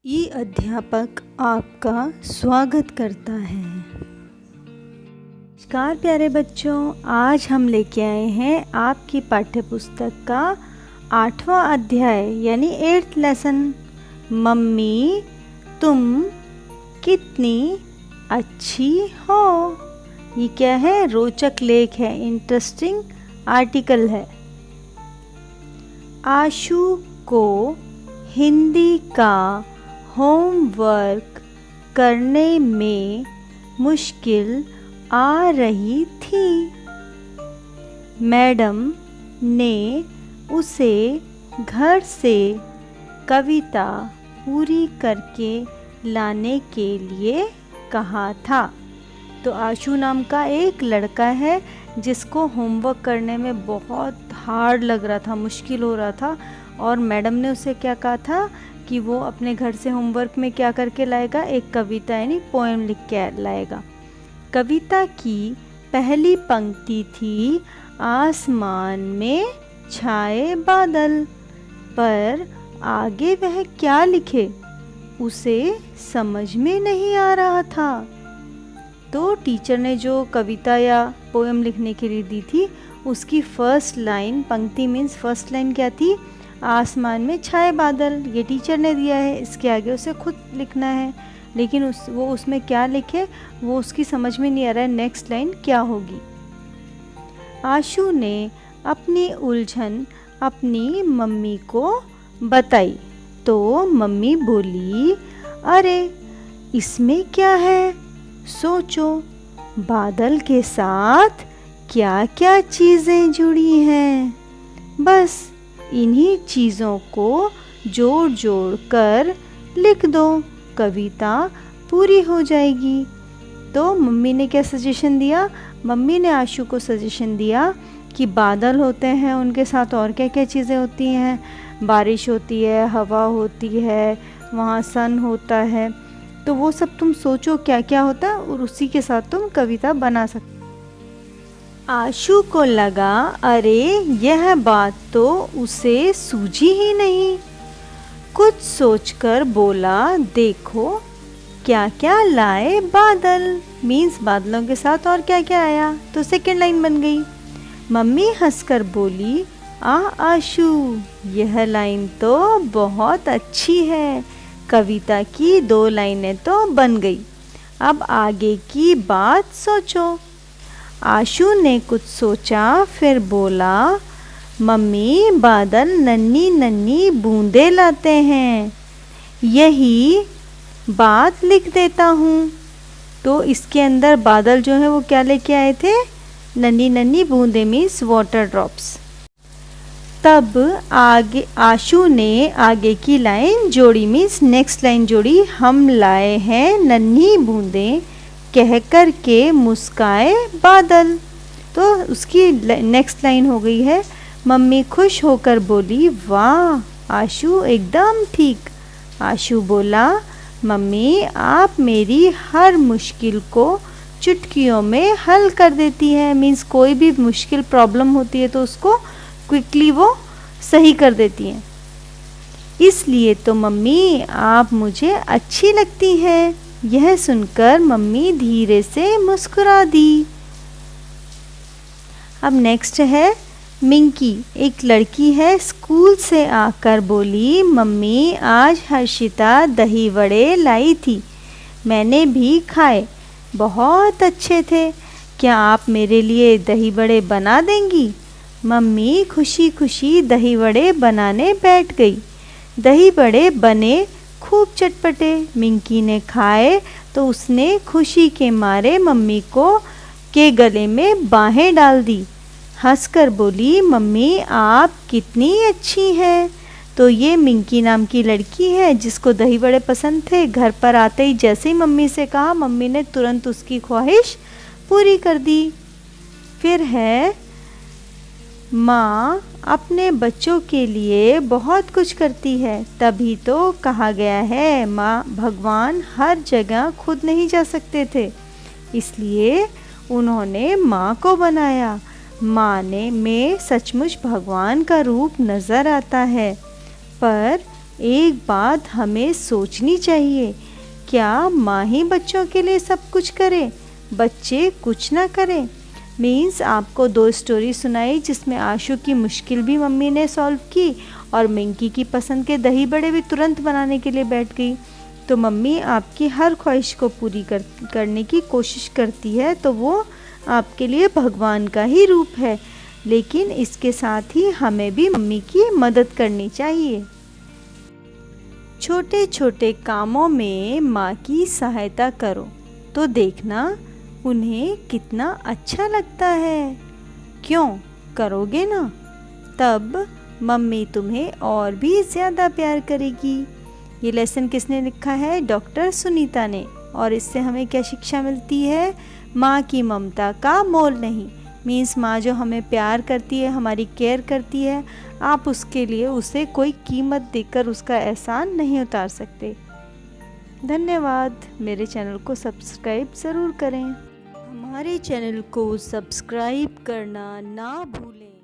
ई अध्यापक आपका स्वागत करता है। नमस्कार प्यारे बच्चों, आज हम लेके आए हैं आपकी पाठ्य पुस्तक का 8वां अध्याय यानी 8th लेसन। मम्मी तुम कितनी अच्छी हो। ये क्या है? रोचक लेख है, इंटरेस्टिंग आर्टिकल है। आशु को हिंदी का होमवर्क करने में मुश्किल आ रही थी। मैडम ने उसे घर से कविता पूरी करके लाने के लिए कहा था। तो आशु नाम का एक लड़का है जिसको होमवर्क करने में बहुत हार्ड लग रहा था, मुश्किल हो रहा था, और मैडम ने उसे क्या कहा था कि वो अपने घर से होमवर्क में क्या करके लाएगा? एक कविता यानी पोएम लिख के लाएगा। कविता की पहली पंक्ति थी, आसमान में छाए बादल, पर आगे वह क्या लिखे उसे समझ में नहीं आ रहा था। तो टीचर ने जो कविता या पोएम लिखने के लिए दी थी उसकी फर्स्ट लाइन, पंक्ति मीन्स फर्स्ट लाइन क्या थी? आसमान में छाए बादल। ये टीचर ने दिया है, इसके आगे उसे खुद लिखना है, लेकिन वो उसमें क्या लिखे वो उसकी समझ में नहीं आ रहा है। नेक्स्ट लाइन क्या होगी? आशु ने अपनी उलझन अपनी मम्मी को बताई तो मम्मी बोली, अरे इसमें क्या है? सोचो, बादल के साथ क्या क्या चीज़ें जुड़ी हैं, बस इन्हीं चीज़ों को जोड़ जोड़ कर लिख दो, कविता पूरी हो जाएगी। तो मम्मी ने क्या सजेशन दिया? मम्मी ने आशु को सजेशन दिया कि बादल होते हैं, उनके साथ और क्या क्या चीज़ें होती हैं? बारिश होती है, हवा होती है, वहाँ सन होता है, तो वो सब तुम सोचो क्या क्या होता है और उसी के साथ तुम कविता बना सकते। आशु को लगा, अरे यह बात तो उसे सूझी ही नहीं। कुछ सोचकर बोला, देखो क्या क्या लाए बादल, मीन्स बादलों के साथ और क्या क्या आया। तो सेकंड लाइन बन गई। मम्मी हंसकर बोली, आशु यह लाइन तो बहुत अच्छी है, कविता की 2 लाइनें तो बन गई, अब आगे की बात सोचो। आशु ने कुछ सोचा, फिर बोला, मम्मी बादल नन्ही नन्ही बूंदें लाते हैं, यही बात लिख देता हूँ। तो इसके अंदर बादल जो है वो क्या लेके आए थे? नन्ही नन्ही बूंदें मीन्स वाटर ड्रॉप्स। तब आगे आशु ने आगे की लाइन जोड़ी, मीन्स नेक्स्ट लाइन जोड़ी, हम लाए हैं नन्ही बूंदें कह कर के मुस्काए बादल। तो उसकी नेक्स्ट लाइन हो गई है, मम्मी खुश होकर बोली, वाह आशु एकदम ठीक। आशु बोला, मम्मी आप मेरी हर मुश्किल को चुटकियों में हल कर देती हैं, मीन्स कोई भी मुश्किल प्रॉब्लम होती है तो उसको क्विकली वो सही कर देती हैं, इसलिए तो मम्मी आप मुझे अच्छी लगती हैं। यह सुनकर मम्मी धीरे से मुस्कुरा दी। अब नेक्स्ट है मिंकी, एक लड़की है, स्कूल से आकर बोली, मम्मी आज हर्षिता दही वड़े लाई थी, मैंने भी खाए, बहुत अच्छे थे, क्या आप मेरे लिए दही वड़े बना देंगी? मम्मी खुशी खुशी दही वड़े बनाने बैठ गई। दही वड़े बने खूब चटपटे, मिंकी ने खाए तो उसने खुशी के मारे मम्मी के गले में बाहें डाल दी। हंसकर बोली, मम्मी आप कितनी अच्छी हैं। तो ये मिंकी नाम की लड़की है जिसको दही बड़े पसंद थे। घर पर आते ही जैसे ही मम्मी से कहा, मम्मी ने तुरंत उसकी ख्वाहिश पूरी कर दी। फिर है माँ अपने बच्चों के लिए बहुत कुछ करती है, तभी तो कहा गया है माँ भगवान हर जगह खुद नहीं जा सकते थे, इसलिए उन्होंने माँ को बनाया। माँ में सचमुच भगवान का रूप नज़र आता है, पर एक बात हमें सोचनी चाहिए, क्या माँ ही बच्चों के लिए सब कुछ करे, बच्चे कुछ ना करें। मीन्स आपको 2 स्टोरी सुनाई जिसमें आशु की मुश्किल भी मम्मी ने सॉल्व की और मिंकी की पसंद के दही बड़े भी तुरंत बनाने के लिए बैठ गई। तो मम्मी आपकी हर ख्वाहिश को पूरी करने की कोशिश करती है, तो वो आपके लिए भगवान का ही रूप है। लेकिन इसके साथ ही हमें भी मम्मी की मदद करनी चाहिए। छोटे छोटे कामों में माँ की सहायता करो तो देखना उन्हें कितना अच्छा लगता है। क्यों, करोगे ना? तब मम्मी तुम्हें और भी ज़्यादा प्यार करेगी। ये लेसन किसने लिखा है? डॉक्टर सुनीता ने। और इससे हमें क्या शिक्षा मिलती है? माँ की ममता का मोल नहीं। मीन्स माँ जो हमें प्यार करती है, हमारी केयर करती है, आप उसके लिए उसे कोई कीमत देकर उसका एहसान नहीं उतार सकते। धन्यवाद। मेरे चैनल को सब्सक्राइब ज़रूर करें। हमारे चैनल को सब्सक्राइब करना ना भूलें।